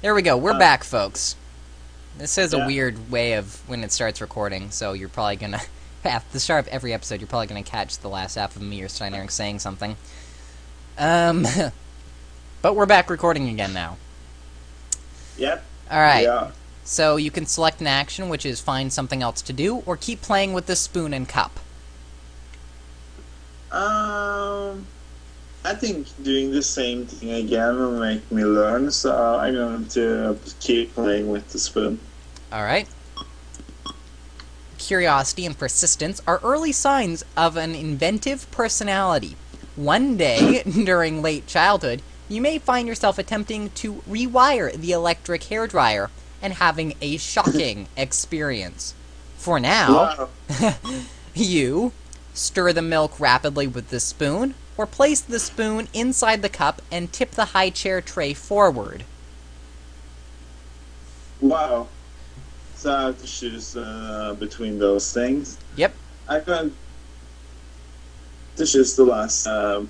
There we go. We're back, folks. This is a Yeah. weird way of when it starts recording, so you're probably gonna, at the start of every episode, you're probably gonna catch the last half of me or Steiner saying something. But we're back recording again now. Yep. Alright, Yeah. so you can select an action, which is find something else to do, or keep playing with the spoon and cup. I think doing the same thing again will make me learn, so I'm going to keep playing with the spoon. Alright. Curiosity and persistence are early signs of an inventive personality. One day, during late childhood, you may find yourself attempting to rewire the electric hairdryer and having a shocking experience. For now, Wow. you stir the milk rapidly with the spoon, or place the spoon inside the cup and tip the high chair tray forward. Wow. So I have to choose between those things. Yep. I'm going to choose the last.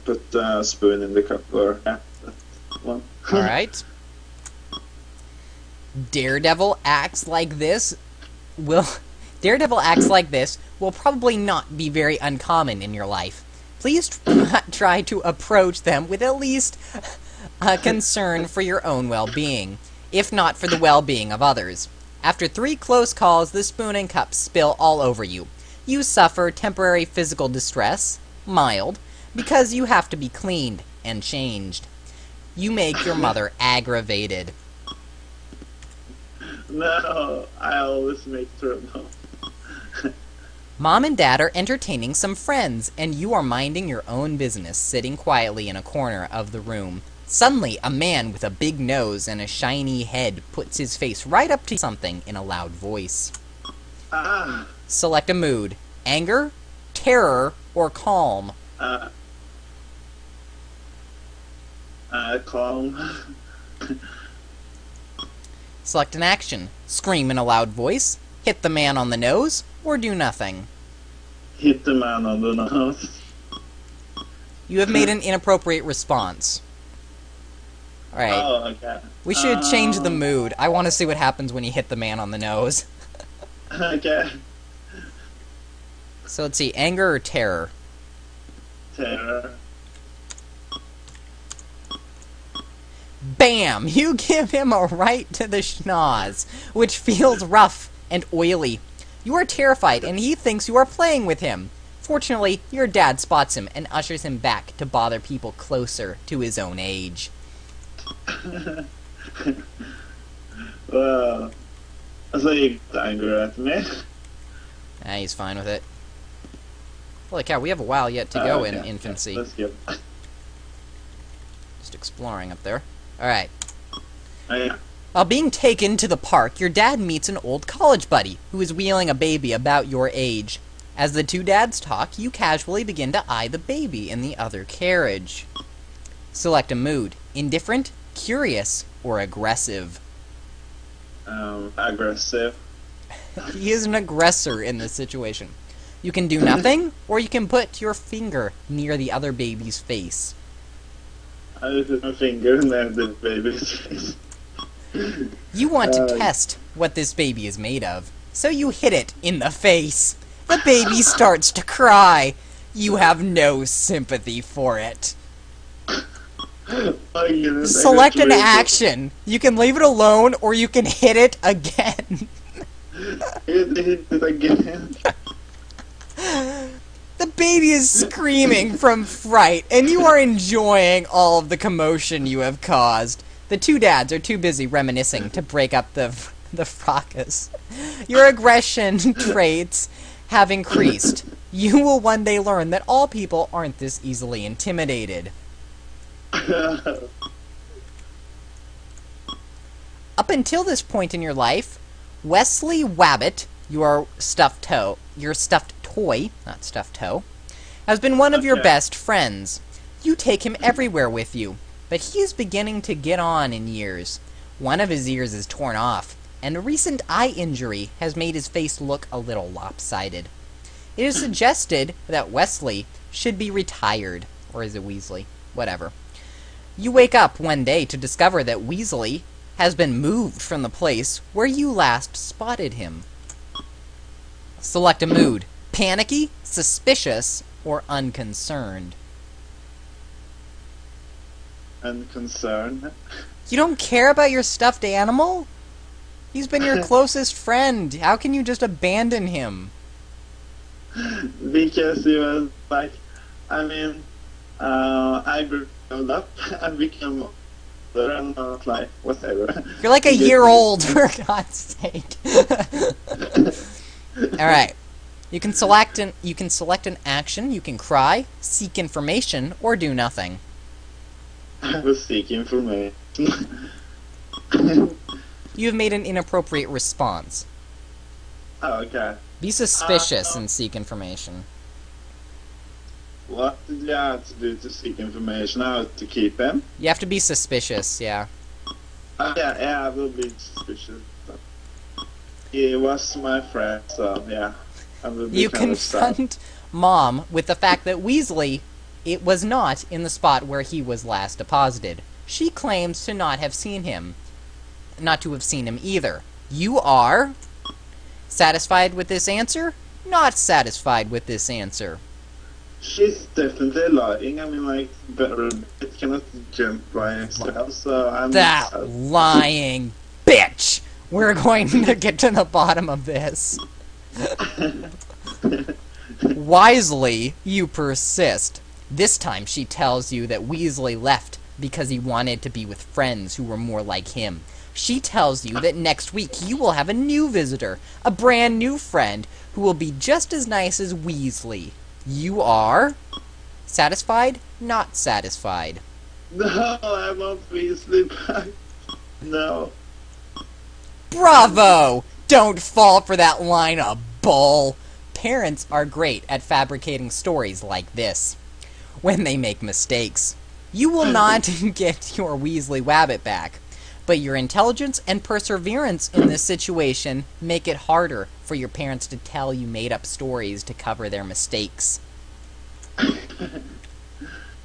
Put the spoon in the cup, or that one. Alright. Daredevil acts like this will probably not be very uncommon in your life. Please try to approach them with at least a concern for your own well-being, if not for the well-being of others. After 3 close calls, the spoon and cup spill all over you. You suffer temporary physical distress, mild, because you have to be cleaned and changed. You make your mother aggravated. No, I always make trouble. Mom and Dad are entertaining some friends, and you are minding your own business, sitting quietly in a corner of the room. Suddenly, a man with a big nose and a shiny head puts his face right up to something in a loud voice. Ah. Select a mood: anger, terror, or calm. Calm. Select an action: scream in a loud voice, hit the man on the nose, or do nothing. Hit the man on the nose. You have made an inappropriate response. Alright, Oh, okay. we should change the mood. I want to see what happens when you hit the man on the nose. Okay. So let's see, anger or terror? Terror. Bam! You give him a right to the schnoz, which feels rough and oily. You are terrified, and he thinks you are playing with him. Fortunately, your dad spots him and ushers him back to bother people closer to his own age. Well, so you got angry at me? Ah, he's fine with it. Holy cow, we have a while yet to go in infancy. Let's skip. Just exploring up there. Alright. Oh, yeah. While being taken to the park, your dad meets an old college buddy who is wheeling a baby about your age. As the two dads talk, you casually begin to eye the baby in the other carriage. Select a mood: indifferent, curious, or aggressive. Aggressive. He is an aggressor in this situation. You can do nothing, or you can put your finger near the other baby's face. I put my finger near the baby's face. You want to test what this baby is made of, so you hit it in the face. The baby starts to cry. You have no sympathy for it. Oh, goodness, Select an I got action. You can leave it alone, or you can hit it again. hit it again. The baby is screaming from fright, and you are enjoying all of the commotion you have caused. The two dads are too busy reminiscing to break up the fracas. Your aggression traits have increased. You will one day learn that all people aren't this easily intimidated. Up until this point in your life, Wesley Wabbit, your stuffed toy, not stuffed toe, has been one of your best friends. You take him everywhere with you, but he is beginning to get on in years. One of his ears is torn off, and a recent eye injury has made his face look a little lopsided. It is suggested that Wesley should be retired, or is it Weasley? Whatever. You wake up one day to discover that Weasley has been moved from the place where you last spotted him. Select a mood. Panicky, suspicious, or unconcerned. Unconcerned. You don't care about your stuffed animal? He's been your closest friend. How can you just abandon him? Because he was like, I mean, I grew up and became older and I was like, whatever. You're like a year old, for God's sake. Alright. You can select an action, you can cry, seek information, or do nothing. I was seeking information. You have made an inappropriate response. Oh, okay. Be suspicious and seek information. What did you have to do to seek information? How to keep him? You have to be suspicious, yeah. Yeah, I will be suspicious. He was my friend, so yeah. I will be You kind of sad. confront Mom with the fact that Weasley, it was not in the spot where he was last deposited. She claims to not have seen him. Not to have seen him either. You are satisfied with this answer? Not satisfied with this answer. She's definitely lying. I mean, like, it cannot jump by itself, so I'm... That lying bitch! We're going to get to the bottom of this. Wisely, you persist. This time she tells you that Weasley left because he wanted to be with friends who were more like him. She tells you that next week you will have a new visitor, a brand new friend, who will be just as nice as Weasley. You are satisfied? Not satisfied. No, I want Weasley back. No. Bravo! Don't fall for that line of bull. Parents are great at fabricating stories like this when they make mistakes. You will not get your Weasley Wabbit back, but your intelligence and perseverance in this situation make it harder for your parents to tell you made-up stories to cover their mistakes.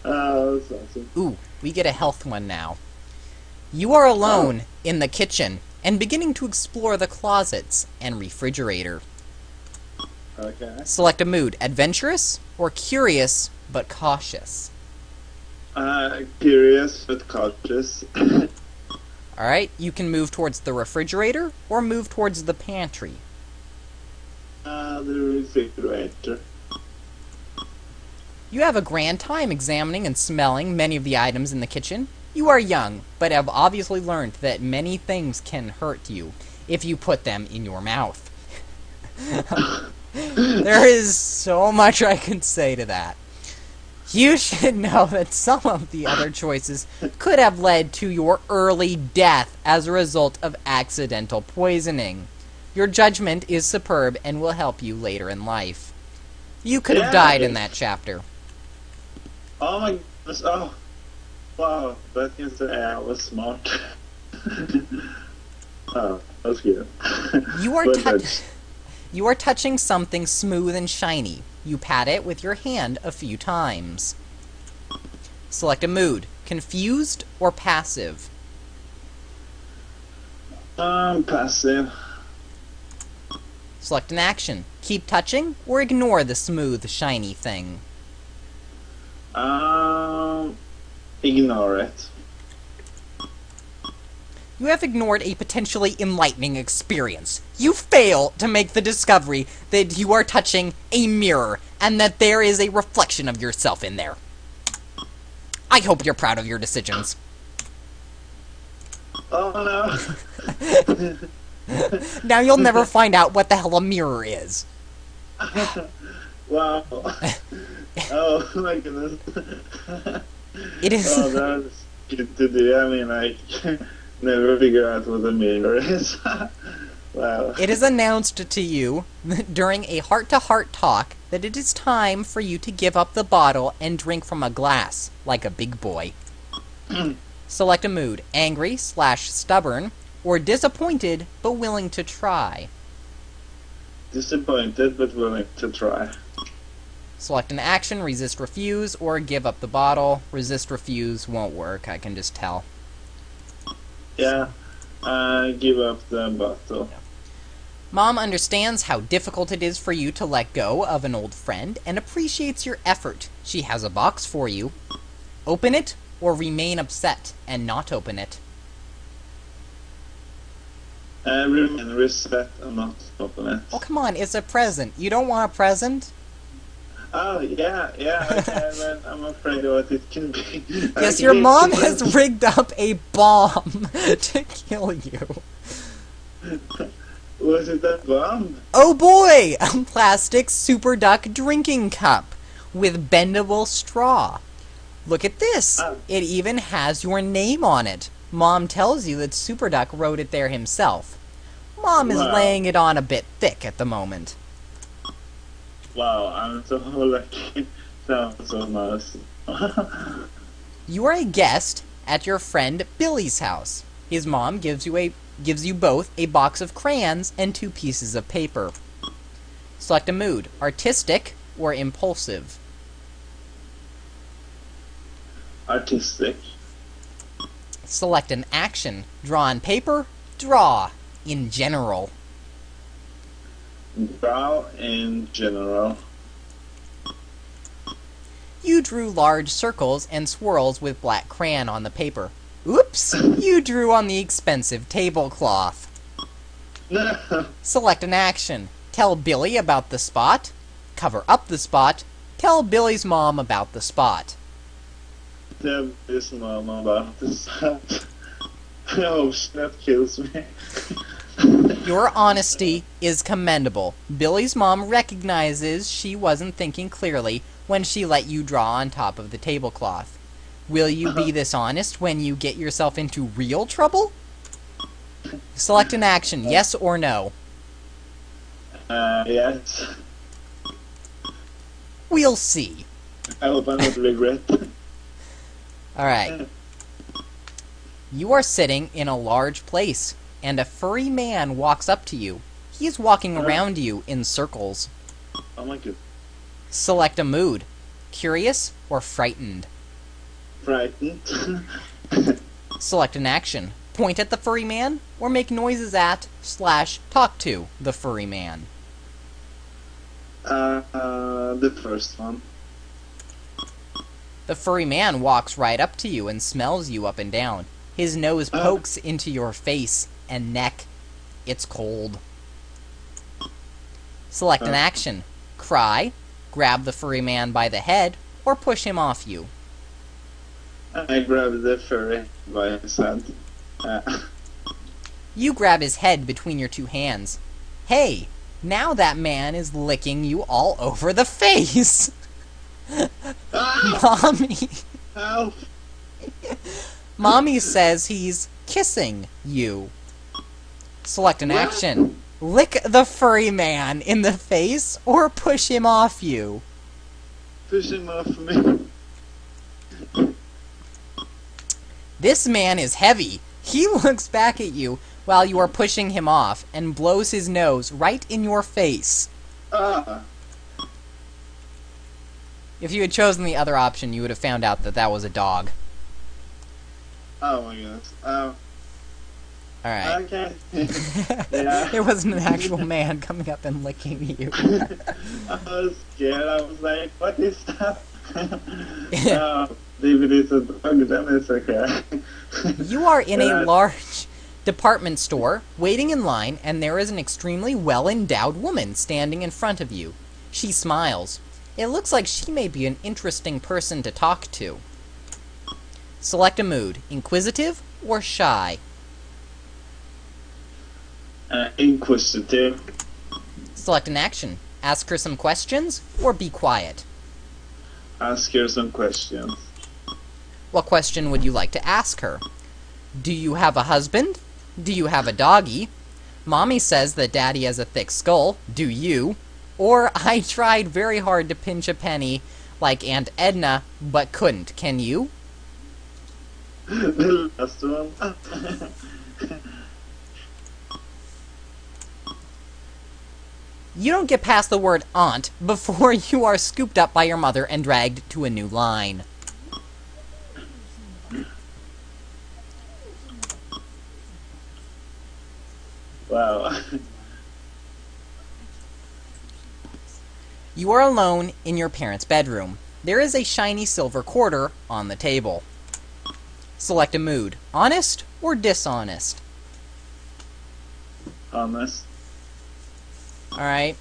Oh, that's awesome. Ooh, we get a health one now. You are alone in the kitchen and beginning to explore the closets and refrigerator. Okay. Select a mood, adventurous or curious but cautious. Curious but cautious. Alright, you can move towards the refrigerator or move towards the pantry. The refrigerator. You have a grand time examining and smelling many of the items in the kitchen. You are young, but have obviously learned that many things can hurt you if you put them in your mouth. There is so much I can say to that. You should know that some of the other choices could have led to your early death as a result of accidental poisoning. Your judgment is superb and will help you later in life. You could have died in that chapter. Oh my goodness, oh. Wow, that means that I was smart. Oh, that's good. You are touching something smooth and shiny. You pat it with your hand a few times. Select a mood, confused or passive. Passive. Select an action, keep touching or ignore the smooth, shiny thing. Ignore it. You have ignored a potentially enlightening experience. You fail to make the discovery that you are touching a mirror and that there is a reflection of yourself in there. I hope you're proud of your decisions. Oh no. Now you'll never find out what the hell a mirror is. Wow. Oh my goodness. It is... Oh, that's good to do. I mean, I never figure out what a mirror is. Wow. It is announced to you during a heart-to-heart talk that it is time for you to give up the bottle and drink from a glass, like a big boy. Select a mood, angry/stubborn, or disappointed but willing to try. Disappointed but willing to try. Select an action, resist, refuse, or give up the bottle. Resist, refuse won't work, I can just tell. Yeah. Give up the bottle. Mom understands how difficult it is for you to let go of an old friend and appreciates your effort. She has a box for you. Open it or remain upset and not open it. Remain reset and not open it. Oh, come on, it's a present. You don't want a present? Oh, yeah, okay, but I'm afraid of what it can be. Yes, your mom has rigged up a bomb to kill you. Was it a bomb? Oh boy! A plastic Super Duck drinking cup with bendable straw. Look at this! It even has your name on it. Mom tells you that Super Duck wrote it there himself. Mom is laying it on a bit thick at the moment. Wow, I'm so lucky. Sounds so nice. You are a guest at your friend Billy's house. His mom gives you both a box of crayons and 2 pieces of paper. Select a mood, artistic or impulsive. Artistic. Select an action, draw on paper, draw in general. Draw in general. You drew large circles and swirls with black crayon on the paper. Oops! You drew on the expensive tablecloth. No. Select an action. Tell Billy about the spot. Cover up the spot. Tell Billy's mom about the spot. Tell this mom about the spot. I hope she not kills me. Your honesty is commendable. Billy's mom recognizes she wasn't thinking clearly when she let you draw on top of the tablecloth. Will you be this honest when you get yourself into real trouble? Select an action, yes or no. Yes. We'll see. I hope I don't regret. Alright. You are sitting in a large place, and a furry man walks up to you. He is walking around you in circles. Oh my god. Select a mood, curious or frightened. Frightened. Select an action, point at the furry man, or make noises at / talk to the furry man. The first one. The furry man walks right up to you and smells you up and down. His nose pokes into your face and neck. It's cold. Select an action. Cry, grab the furry man by the head, or push him off you. I grabbed the furry by his head. You grab his head between your 2 hands. Hey, now that man is licking you all over the face! Mommy! Help! Mommy says he's kissing you. Select an action. Lick the furry man in the face or push him off you. Push him off me. This man is heavy. He looks back at you while you are pushing him off and blows his nose right in your face. If you had chosen the other option, you would have found out that that was a dog. Oh my goodness. Alright. Okay. Yeah. There wasn't an actual man coming up and licking you. I was scared. I was like, what is that? If it is a dog, then it's okay. You are in a large department store, waiting in line, and there is an extremely well-endowed woman standing in front of you. She smiles. It looks like she may be an interesting person to talk to. Select a mood, inquisitive or shy. Inquisitive. Select an action, ask her some questions or be quiet. Ask her some questions. What question would you like to ask her? Do you have a husband? Do you have a doggy? Mommy says that Daddy has a thick skull. Do you? Or I tried very hard to pinch a penny like Aunt Edna, but couldn't. Can you? The last one. You don't get past the word aunt before you are scooped up by your mother and dragged to a new line. Wow. You are alone in your parents' bedroom. There is a shiny silver quarter on the table. Select a mood. Honest or dishonest? Honest. Alright.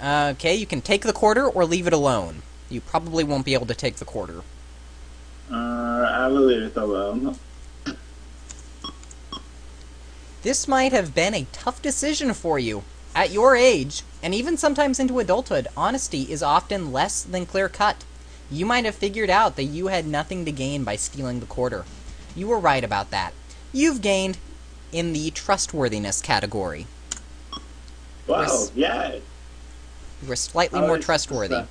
Okay, you can take the quarter or leave it alone. You probably won't be able to take the quarter. I will leave it alone. This might have been a tough decision for you. At your age, and even sometimes into adulthood, honesty is often less than clear-cut. You might have figured out that you had nothing to gain by stealing the quarter. You were right about that. You've gained in the trustworthiness category. Wow, yeah. You were slightly more trustworthy.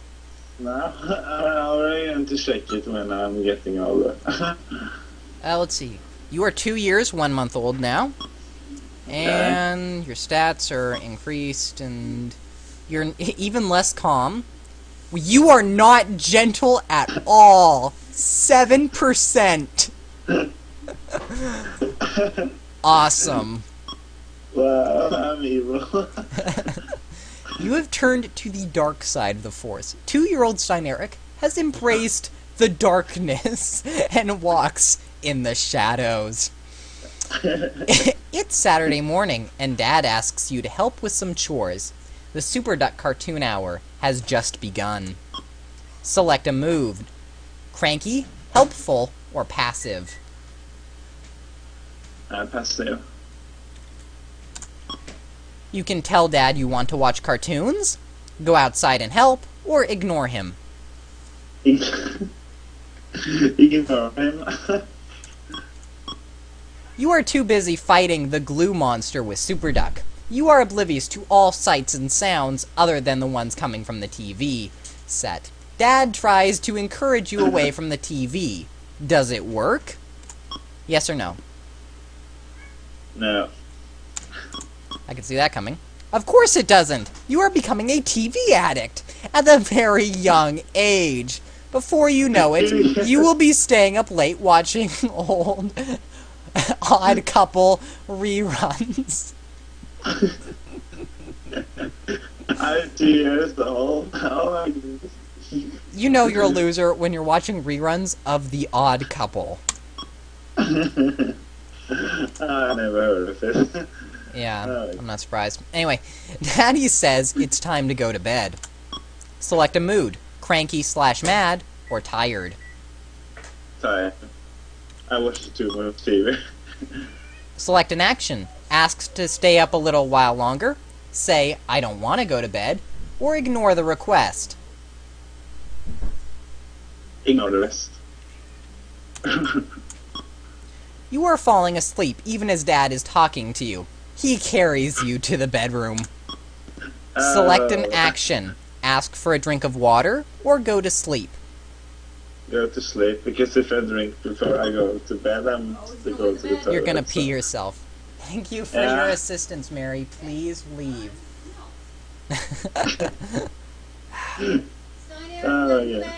No, I'm already going to check it when I'm getting older. Let's see. You are 2 years, 1 month old now. And your stats are increased, and you're even less calm. You are not gentle at all. 7%. Awesome. Wow, I'm evil. You have turned to the dark side of the Force. 2-year-old Steineric has embraced the darkness and walks in the shadows. It's Saturday morning, and Dad asks you to help with some chores. The Super Duck cartoon hour has just begun. Select a mood. Cranky, helpful, or passive? Passive. You can tell Dad you want to watch cartoons, go outside and help, or ignore him. Ignore him. You are too busy fighting the glue monster with Super Duck. You are oblivious to all sights and sounds other than the ones coming from the TV set. Dad tries to encourage you away from the TV. Does it work? Yes or no? No. I can see that coming. Of course it doesn't! You are becoming a TV addict at a very young age. Before you know it, you will be staying up late watching old Odd Couple reruns. I'm 2 years old. Oh my goodness. You know you're a loser when you're watching reruns of The Odd Couple. I never heard of it. Yeah, I'm not surprised. Anyway, Daddy says it's time to go to bed. Select a mood. Cranky/mad or tired. Tired. I watched too much TV. Select an action. Asks to stay up a little while longer. Say, I don't want to go to bed. Or ignore the request. Ignore the rest. You are falling asleep even as Dad is talking to you. He carries you to the bedroom. Select an action. Ask for a drink of water or go to sleep. Go to sleep, because if I drink before I go to bed, I'm to go to the toilet. You're gonna pee yourself. Thank you for your assistance, Mary. Please leave. Oh, yeah.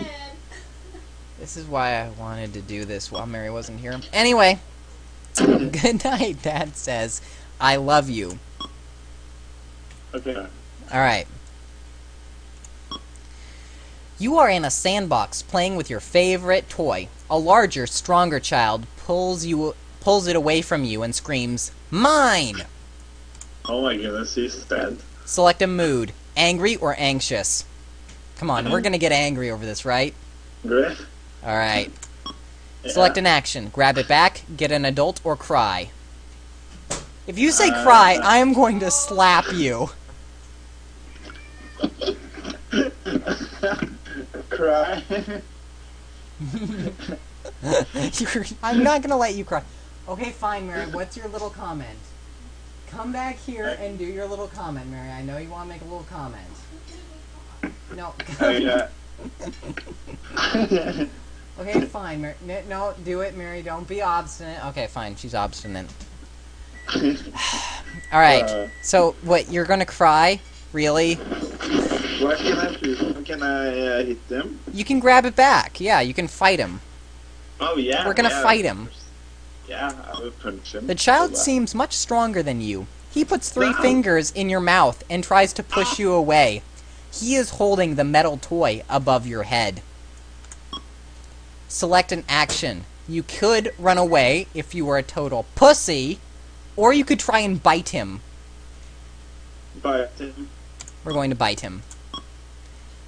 This is why I wanted to do this while Mary wasn't here. Anyway, good night, Dad says. I love you. Okay. Alright. You are in a sandbox playing with your favorite toy. A larger, stronger child pulls it away from you and screams, "Mine!" Oh my goodness, he's dead. Select a mood. Angry or anxious? Come on, we're gonna get angry over this, right? Great. Alright. Yeah. Select an action. Grab it back, get an adult, or cry. If you say cry, I am going to slap you. Cry. I'm not gonna let you cry. Okay, fine, Mary. What's your little comment? Come back here and do your little comment, Mary. I know you want to make a little comment. No. Oh, yeah. Okay, fine, Mary. No, do it, Mary. Don't be obstinate. Okay, fine. She's obstinate. Alright. So, what, you're gonna cry? Really? What can I do? Can I hit them? You can grab it back. Yeah, you can fight him. Oh, yeah. We're gonna fight him. Yeah, I will punch him. The child seems much stronger than you. He puts 3 fingers in your mouth and tries to push you away. He is holding the metal toy above your head. Select an action. You could run away if you were a total pussy, or you could try and bite him. Bite him. We're going to bite him.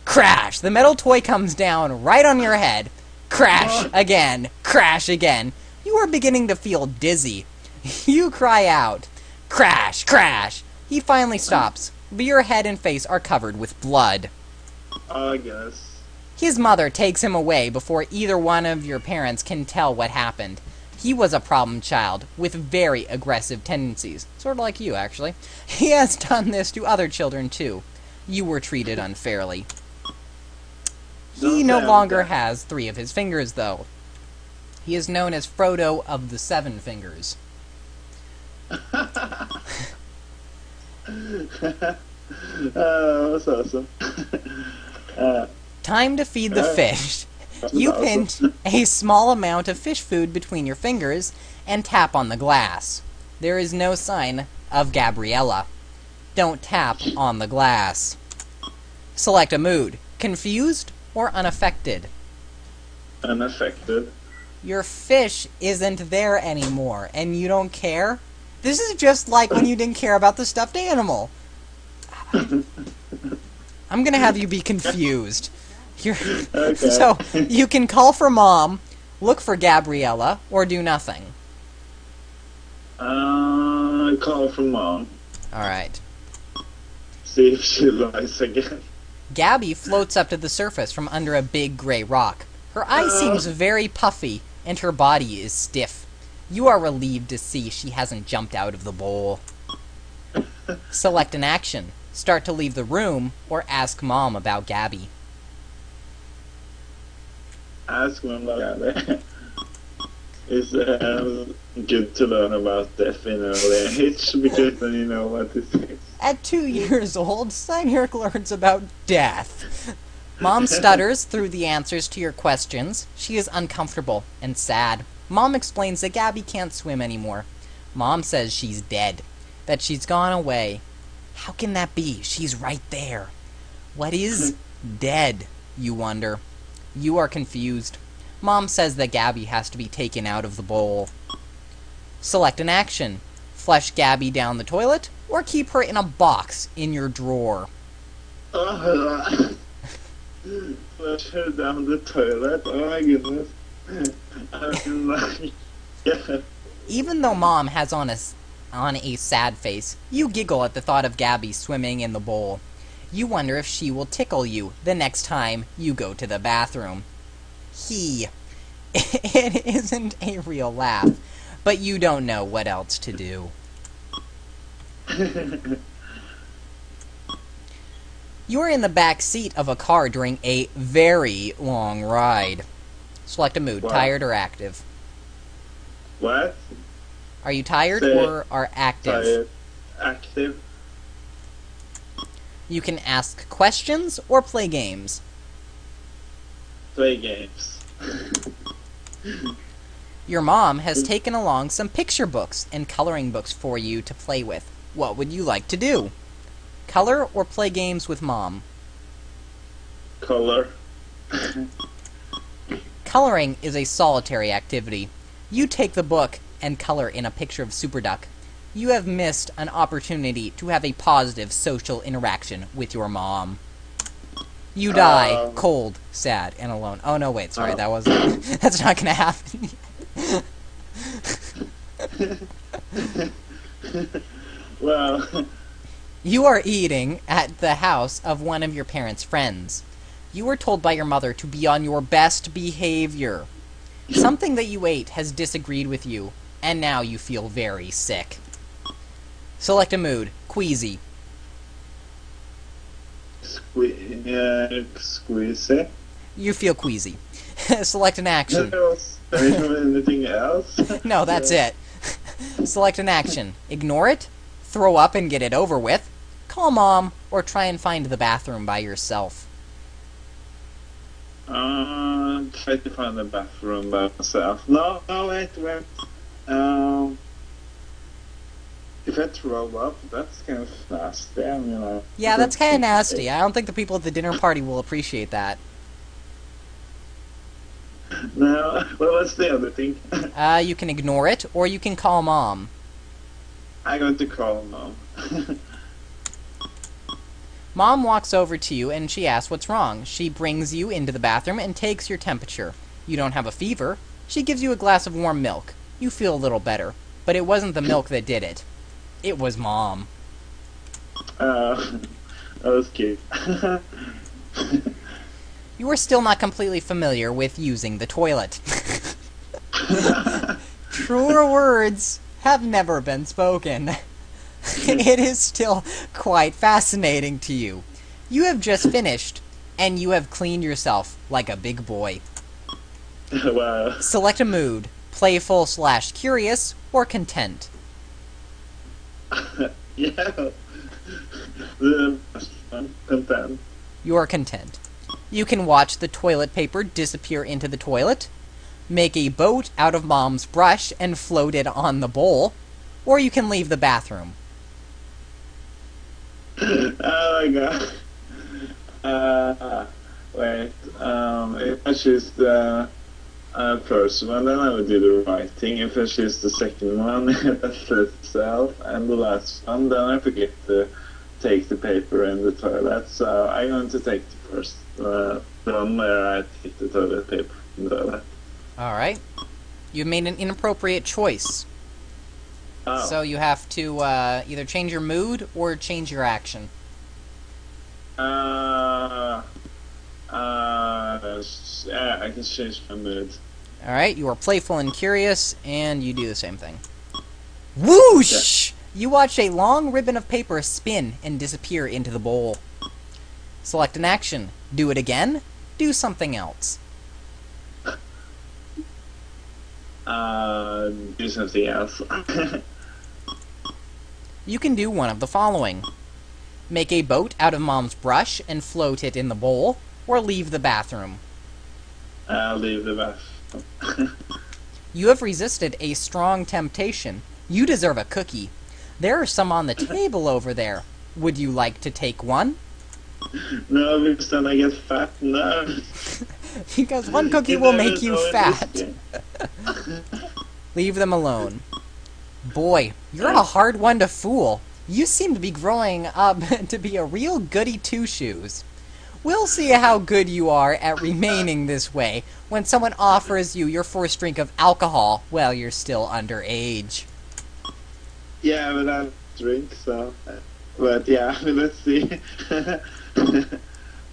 Crash! The metal toy comes down right on your head. Crash again. Crash again. You are beginning to feel dizzy. You cry out. Crash! Crash! He finally stops, but your head and face are covered with blood. I guess. His mother takes him away before either one of your parents can tell what happened. He was a problem child with very aggressive tendencies. Sort of like you, actually. He has done this to other children, too. You were treated unfairly. He no longer has 3 of his fingers, though. He is known as Frodo of the 7 Fingers. That's awesome. Time to feed the fish. You pinch a small amount of fish food between your fingers and tap on the glass. There is no sign of Gabriella. Don't tap on the glass. Select a mood. Confused or unaffected? Unaffected. Your fish isn't there anymore, and you don't care? This is just like when you didn't care about the stuffed animal. I'm gonna have you be confused. Okay. So, you can call for Mom, look for Gabriella, or do nothing. Call from Mom. Alright. See if she lies again. Gabby floats up to the surface from under a big gray rock. Her eye seems very puffy, and her body is stiff. You are relieved to see she hasn't jumped out of the bowl. Select an action. Start to leave the room, or ask Mom about Gabby. Ask Mom about Gabby. It's good to learn about death in early age, because then you know what it is. At 2 years old, Steinherk learns about death. Mom stutters through the answers to your questions. She is uncomfortable and sad. Mom explains that Gabby can't swim anymore. Mom says she's dead, that she's gone away. How can that be? She's right there. What is dead, you wonder. You are confused. Mom says that Gabby has to be taken out of the bowl. Select an action. Flush Gabby down the toilet, or keep her in a box in your drawer. Flush her down the toilet? Oh my goodness. Yeah. Even though Mom has on a sad face, you giggle at the thought of Gabby swimming in the bowl. You wonder if she will tickle you the next time you go to the bathroom. It isn't a real laugh, but you don't know what else to do. You are in the back seat of a car during a very long ride. Select a mood, What? tired or active. What? Are you tired Say or are active? Tired. Active. You can ask questions or play games. Play games. Your mom has taken along some picture books and coloring books for you to play with. What would you like to do? Color or play games with Mom? Color. Coloring is a solitary activity. You take the book and color in a picture of Super Duck. You have missed an opportunity to have a positive social interaction with your mom. You die, cold, sad, and alone. Oh no, wait, sorry, that wasn't... That's not gonna happen. Well... You are eating at the house of one of your parents' friends. You were told by your mother to be on your best behavior. Something that you ate has disagreed with you, and now you feel very sick. Select a mood, queasy. Squeezy. You feel queasy. Select an action. Anything else? No, that's it. Select an action. Ignore it, throw up and get it over with, call Mom, or try and find the bathroom by yourself. Try to find the bathroom by myself. No, wait. If I throw up, that's kind of nasty. I mean, Yeah, that's kind of nasty. I don't think the people at the dinner party will appreciate that. No, well, what's the other thing? You can ignore it, or you can call Mom. I'm going to call Mom. Mom walks over to you and she asks what's wrong. She brings you into the bathroom and takes your temperature. You don't have a fever. She gives you a glass of warm milk. You feel a little better. But it wasn't the milk that did it. It was Mom. That was cute. You are still not completely familiar with using the toilet. Truer words have never been spoken. It is still quite fascinating to you. You have just finished, and you have cleaned yourself like a big boy. Wow. Select a mood. Playful/curious, or content. Yeah. The best one, content. You are content. You can watch the toilet paper disappear into the toilet, make a boat out of Mom's brush and float it on the bowl, or you can leave the bathroom. Oh my god. Wait. If I choose the first one, then I would do the right thing. If I choose the second one, that's itself, and the last one, then I forget to take the paper in the toilet. So I'm going to take the first one where I take the toilet paper in the toilet. Alright. You've made an inappropriate choice. Oh. So you have to either change your mood or change your action. Yeah, I can change my mood. Alright, you are playful and curious, and you do the same thing. Whoosh! You watch a long ribbon of paper spin and disappear into the bowl. Select an action. Do it again. Do something else. Do something else. You can do one of the following. Make a boat out of Mom's brush and float it in the bowl, or leave the bathroom. I'll leave the bathroom. You have resisted a strong temptation. You deserve a cookie. There are some on the table over there. Would you like to take one? No, because then I get fat. No. Because one cookie will make you fat. Leave them alone. Boy, you're a hard one to fool. You seem to be growing up to be a real goody two-shoes. We'll see how good you are at remaining this way when someone offers you your first drink of alcohol while you're still underage. Yeah, but I drink, so... But yeah, let's see.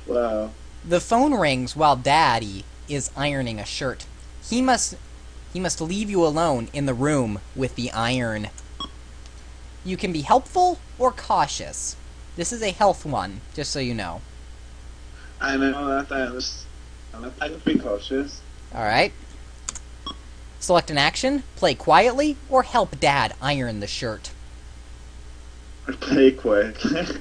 Wow. The phone rings while Daddy is ironing a shirt. He must leave you alone in the room with the iron. You can be helpful or cautious. This is a health one, just so you know. I know that. I understand. I can be cautious. Alright. Select an action, play quietly, or help Dad iron the shirt. Play quietly.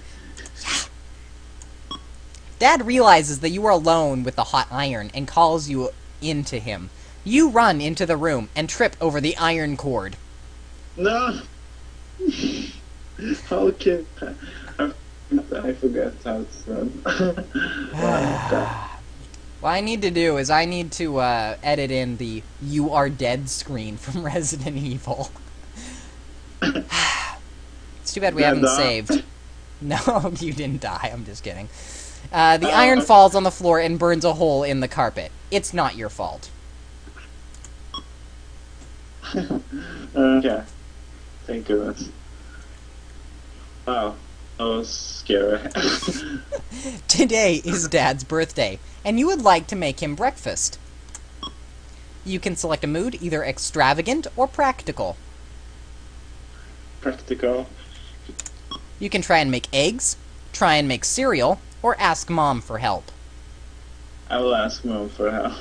Dad realizes that you are alone with the hot iron and calls you into him. You run into the room and trip over the iron cord. No! Okay. I forgot how to run. What I need to do is I need to edit in the "You are dead" screen from Resident Evil. It's too bad we haven't saved. No, you didn't die. I'm just kidding. The iron falls on the floor and burns a hole in the carpet. It's not your fault. Okay. Thank goodness. Wow. That was scary. Today is Dad's birthday, and you would like to make him breakfast. You can select a mood, either extravagant or practical. Practical. You can try and make eggs, try and make cereal, or ask Mom for help. I will ask Mom for help.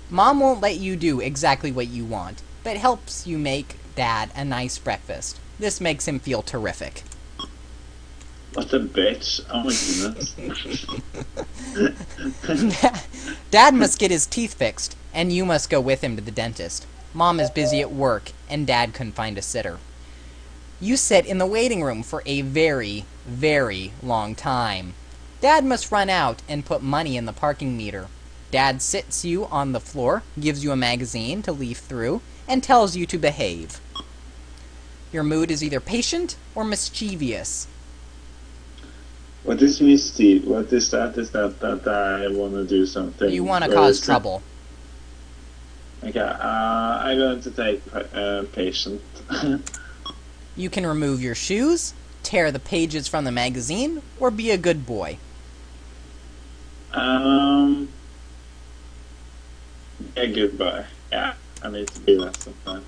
Mom won't let you do exactly what you want, but helps you make Dad a nice breakfast. This makes him feel terrific. What a bitch. Oh my goodness. Dad must get his teeth fixed, and you must go with him to the dentist. Mom is busy at work, and Dad couldn't find a sitter. You sit in the waiting room for a very, very long time. Dad must run out and put money in the parking meter. Dad sits you on the floor, gives you a magazine to leaf through, and tells you to behave. Your mood is either patient or mischievous. What is mischief? What is that? Is that I want to do something? You want to cause trouble. Okay, I'm going to take patient. You can remove your shoes, tear the pages from the magazine, or be a good boy. A good boy. Yeah, I need to be that sometimes.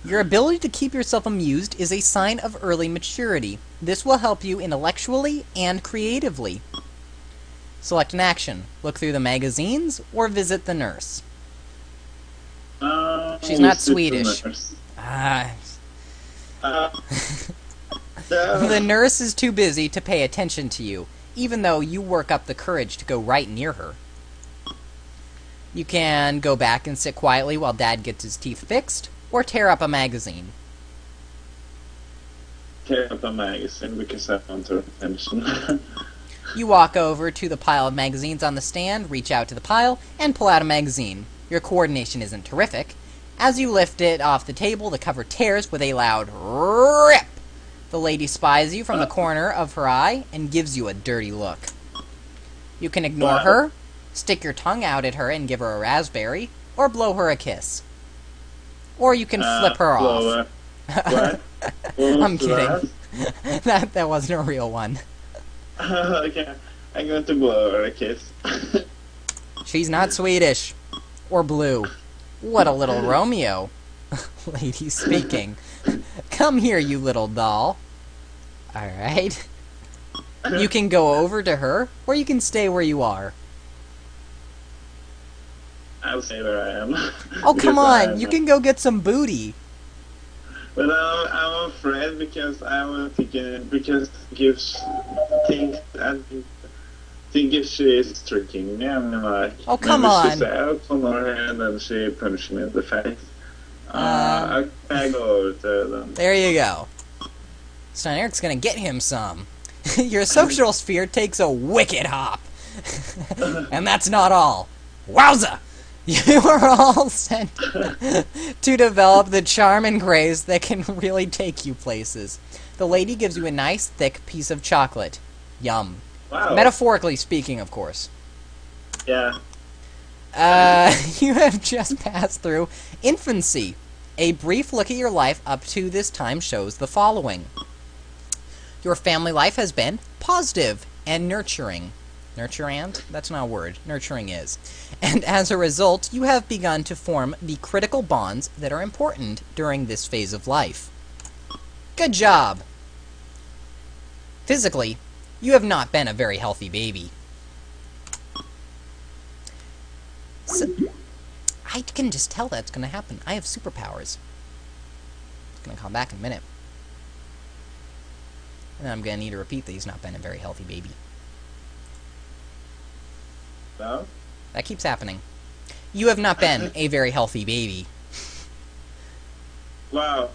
Your ability to keep yourself amused is a sign of early maturity. This will help you intellectually and creatively. Select an action. Look through the magazines or visit the nurse. She's not Swedish. The nurse is too busy to pay attention to you, even though you work up the courage to go right near her. You can go back and sit quietly while Dad gets his teeth fixed, or tear up a magazine. Tear up a magazine because I want her attention. You walk over to the pile of magazines on the stand, reach out to the pile, and pull out a magazine. Your coordination isn't terrific. As you lift it off the table, the cover tears with a loud rip. The lady spies you from the corner of her eye and gives you a dirty look. You can ignore her, stick your tongue out at her and give her a raspberry, or blow her a kiss. Or you can flip her off. What? I'm kidding. That wasn't a real one. Okay, I'm going to blow her a kiss. She's not Swedish. Or blue. What a little Romeo. Lady speaking. Come here, you little doll. Alright. You can go over to her, or you can stay where you are. I'll stay where I am. Oh, come on! You can go get some booty. But I'm afraid because I'm thinking, because gives think if she is tricking me, I'm like, oh, come on. She said, oh, come over here, and then she punched me in the face. I go over to her then. There you go. Stein Eric's gonna get him some. Your social sphere takes a wicked hop. And that's not all. Wowza! You are all sent to develop the charm and grace that can really take you places. The lady gives you a nice, thick piece of chocolate. Yum. Wow. Metaphorically speaking, of course. Yeah. You have just passed through infancy. A brief look at your life up to this time shows the following. Your family life has been positive and nurturing. Nurturant? That's not a word. Nurturing is. And as a result, you have begun to form the critical bonds that are important during this phase of life. Good job! Physically, you have not been a very healthy baby. So, I can just tell that's going to happen. I have superpowers. It's going to come back in a minute. And then I'm going to need to repeat that he's not been a very healthy baby. No? That keeps happening. You have not been a very healthy baby. Wow.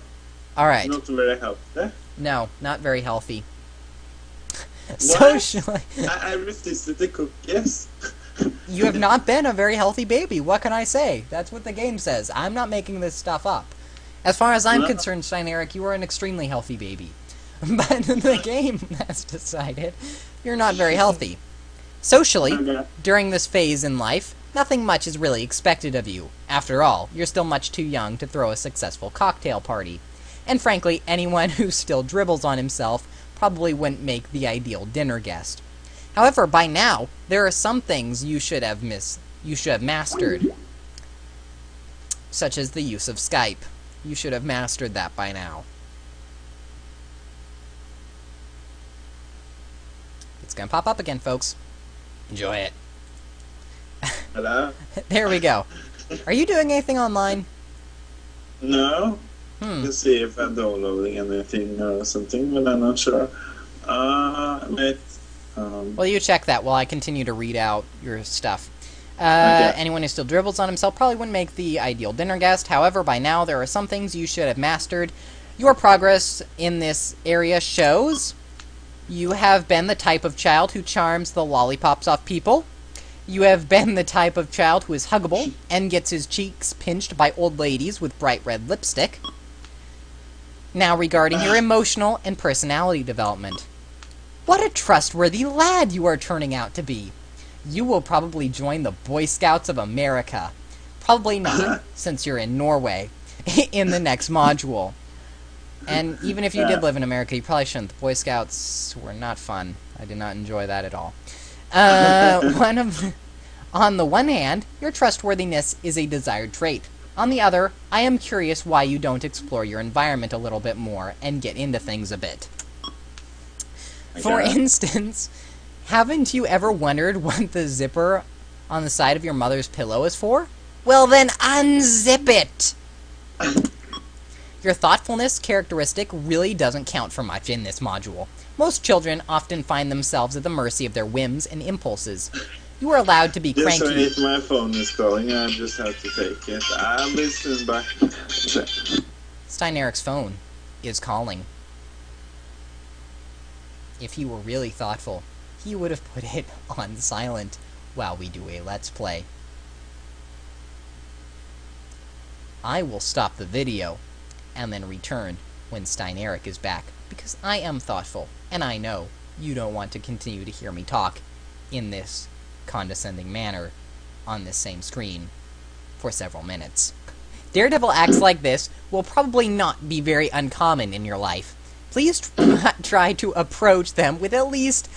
Alright. Not very healthy. No, not very healthy. What? Socially. I resisted the cookies. You have not been a very healthy baby. What can I say? That's what the game says. I'm not making this stuff up. As far as I'm concerned, Stein Eric, you are an extremely healthy baby. But the game has decided you're not very healthy. Socially, during this phase in life, nothing much is really expected of you. After all, you're still much too young to throw a successful cocktail party. And frankly, anyone who still dribbles on himself probably wouldn't make the ideal dinner guest. However, by now, there are some things you should have mastered. Such as the use of Skype. You should have mastered that by now. It's gonna pop up again, folks. Enjoy it. Hello? There we go. Are you doing anything online? No. Let's see if I'm downloading anything or something, but I'm not sure. Well, you check that while I continue to read out your stuff. Okay. Anyone who still dribbles on himself probably wouldn't make the ideal dinner guest. However, by now there are some things you should have mastered Your progress in this area shows you have been the type of child who charms the lollipops off people. You have been the type of child who is huggable and gets his cheeks pinched by old ladies with bright red lipstick. Now regarding your emotional and personality development. What a trustworthy lad you are turning out to be. You will probably join the Boy Scouts of America. Probably not, since you're in Norway, in the next module. And even if you did live in America, you probably shouldn't. The Boy Scouts were not fun. I did not enjoy that at all. On the one hand, your trustworthiness is a desired trait. On the other, I am curious why you don't explore your environment a little bit more and get into things a bit. For instance, haven't you ever wondered what the zipper on the side of your mother's pillow is for? Well then, unzip it! Your thoughtfulness characteristic really doesn't count for much in this module. Most children often find themselves at the mercy of their whims and impulses. You are allowed to be cranky. Yes, if my phone is calling, I just have to take it. I'll be soon back. Stein Erik's phone is calling. If he were really thoughtful, he would have put it on silent while we do a Let's Play. I will stop the video and then return when Stein Erik is back, because I am thoughtful, and I know you don't want to continue to hear me talk in this condescending manner on this same screen for several minutes. Daredevil acts like this will probably not be very uncommon in your life. Please try to approach them with at least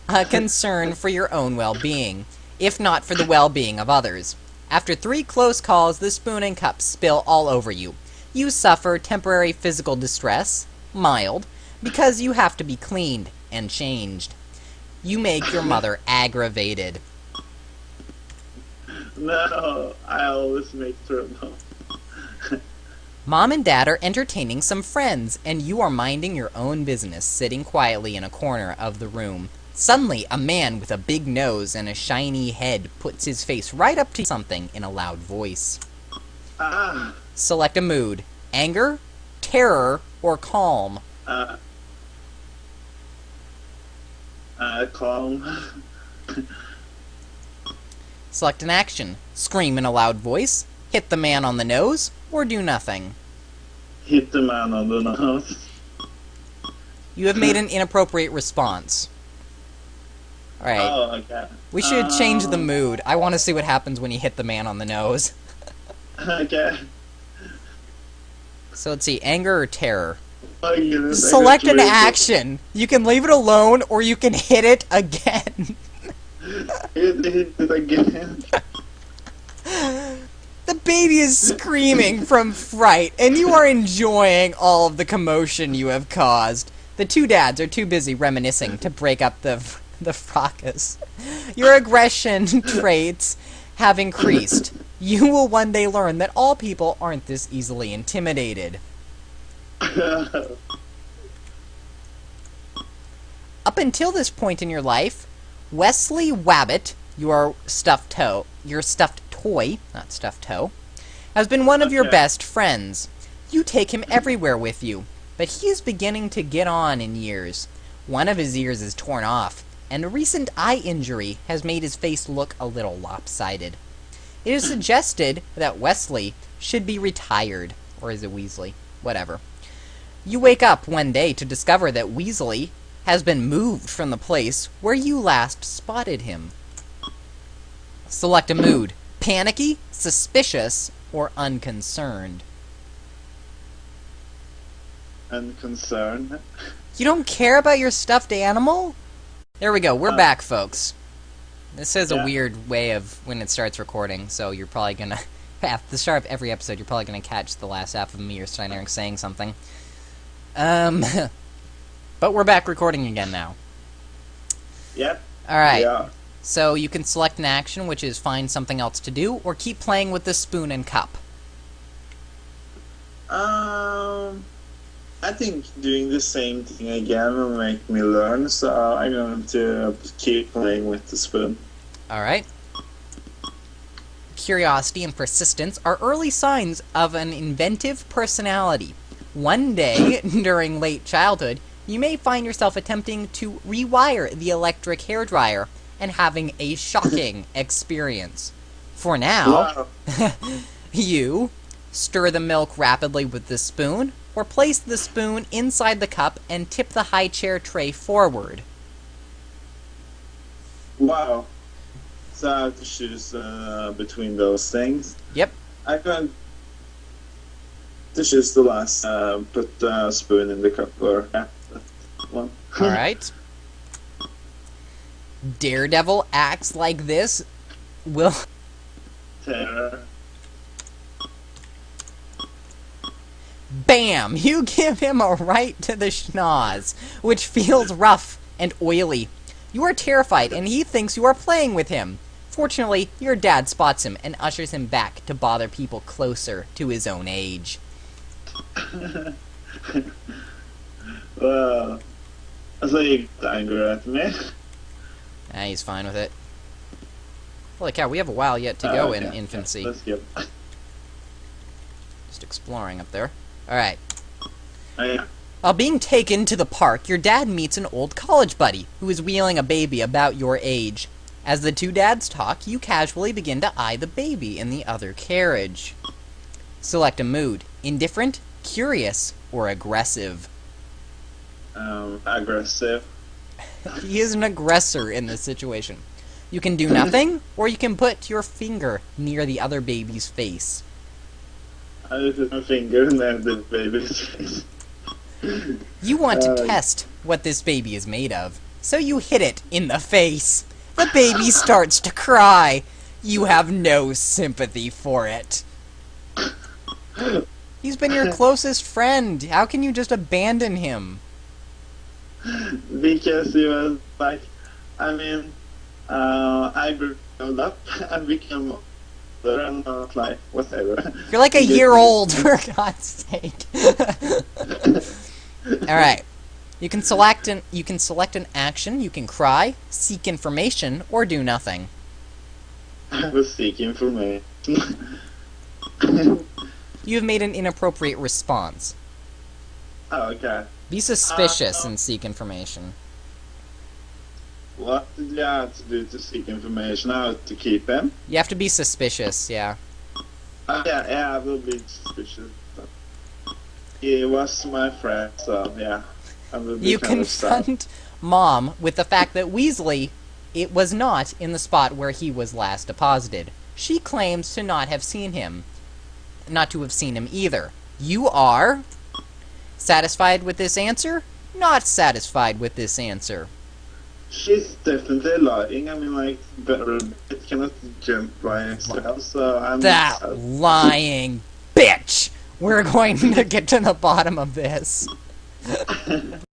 a concern for your own well-being, if not for the well-being of others. After 3 close calls, the spoon and cup spill all over you. You suffer temporary physical distress, mild, because you have to be cleaned and changed. You make your mother aggravated. No, I always make trouble. Mom and Dad are entertaining some friends, and you are minding your own business, sitting quietly in a corner of the room. Suddenly, a man with a big nose and a shiny head puts his face right up to something in a loud voice. Select a mood. Anger, terror, or calm. Calm. Select an action. Scream in a loud voice, hit the man on the nose, or do nothing. Hit the man on the nose. You have made an inappropriate response. Alright. Oh, okay. We should change the mood. I want to see what happens when you hit the man on the nose. Okay. So let's see, anger or terror? Oh, goodness, select an action. You can leave it alone, or you can hit it again. Hit it again. The baby is screaming from fright, and you are enjoying all of the commotion you have caused. The 2 dads are too busy reminiscing to break up the fracas. Your aggression traits have increased. You will one day learn that all people aren't this easily intimidated. Up until this point in your life, Wesley Wabbit, your stuffed toy, not stuffed toe, has been one of your best friends. You take him everywhere with you, but he is beginning to get on in years. One of his ears is torn off, and a recent eye injury has made his face look a little lopsided. It is suggested that Wesley should be retired. Or is it Weasley? Whatever. You wake up one day to discover that Weasley has been moved from the place where you last spotted him. Select a mood. Panicky, suspicious, or unconcerned. Unconcerned. You don't care about your stuffed animal? There we go. We're back, folks. This is a weird way of when it starts recording, so you're probably gonna... At the start of every episode, you're probably gonna catch the last half of me or Stein Erik saying something. But we're back recording again now. Yep. Alright. Yeah. So you can select an action, which is find something else to do, or keep playing with the spoon and cup. I think doing the same thing again will make me learn, so I'm going to keep playing with the spoon. Alright. Curiosity and persistence are early signs of an inventive personality. One day, during late childhood, you may find yourself attempting to rewire the electric hairdryer and having a shocking experience. For now, Wow. you stir the milk rapidly with the spoon, or place the spoon inside the cup and tip the high chair tray forward. Wow. So I have to choose between those things. Yep. I can to choose the last. Put the spoon in the cup, or yeah, that one. Alright. Daredevil acts like this. Will... Terror. Bam! You give him a right to the schnoz, which feels rough and oily. You are terrified, and he thinks you are playing with him. Fortunately, your dad spots him and ushers him back to bother people closer to his own age. Well, so you got angry at me. He's fine with it. Holy cow, we have a while yet to go in infancy. Let's skip. Just exploring up there. Alright. Yeah. While being taken to the park, your dad meets an old college buddy who is wheeling a baby about your age. As the two dads talk, you casually begin to eye the baby in the other carriage. Select a mood: indifferent, curious, or aggressive. Aggressive. He is an aggressor in this situation. You can do nothing, or you can put your finger near the other baby's face. I just put my finger near the baby's face. You want to test what this baby is made of, so you hit it in the face. The baby starts to cry. You have no sympathy for it. He's been your closest friend. How can you just abandon him? Because he was like, I mean, I grew up and became older and not like, whatever. You're like a year old, for God's sake. Alright. You can select an action, you can cry, seek information, or do nothing. I was seeking information. You have made an inappropriate response. Oh, okay. Be suspicious and seek information. What did you have to do to seek information? How to keep him? You have to be suspicious, yeah. Yeah, I will be suspicious. He was my friend, so yeah. I will be You kind of sad. confront Mom with the fact that Weasley, it was not in the spot where he was last deposited. She claims to not have seen him. Not to have seen him either. You are satisfied with this answer? Not satisfied with this answer. She's definitely lying. I mean, like, it cannot jump by itself, so I'm... That lying bitch! We're going to get to the bottom of this.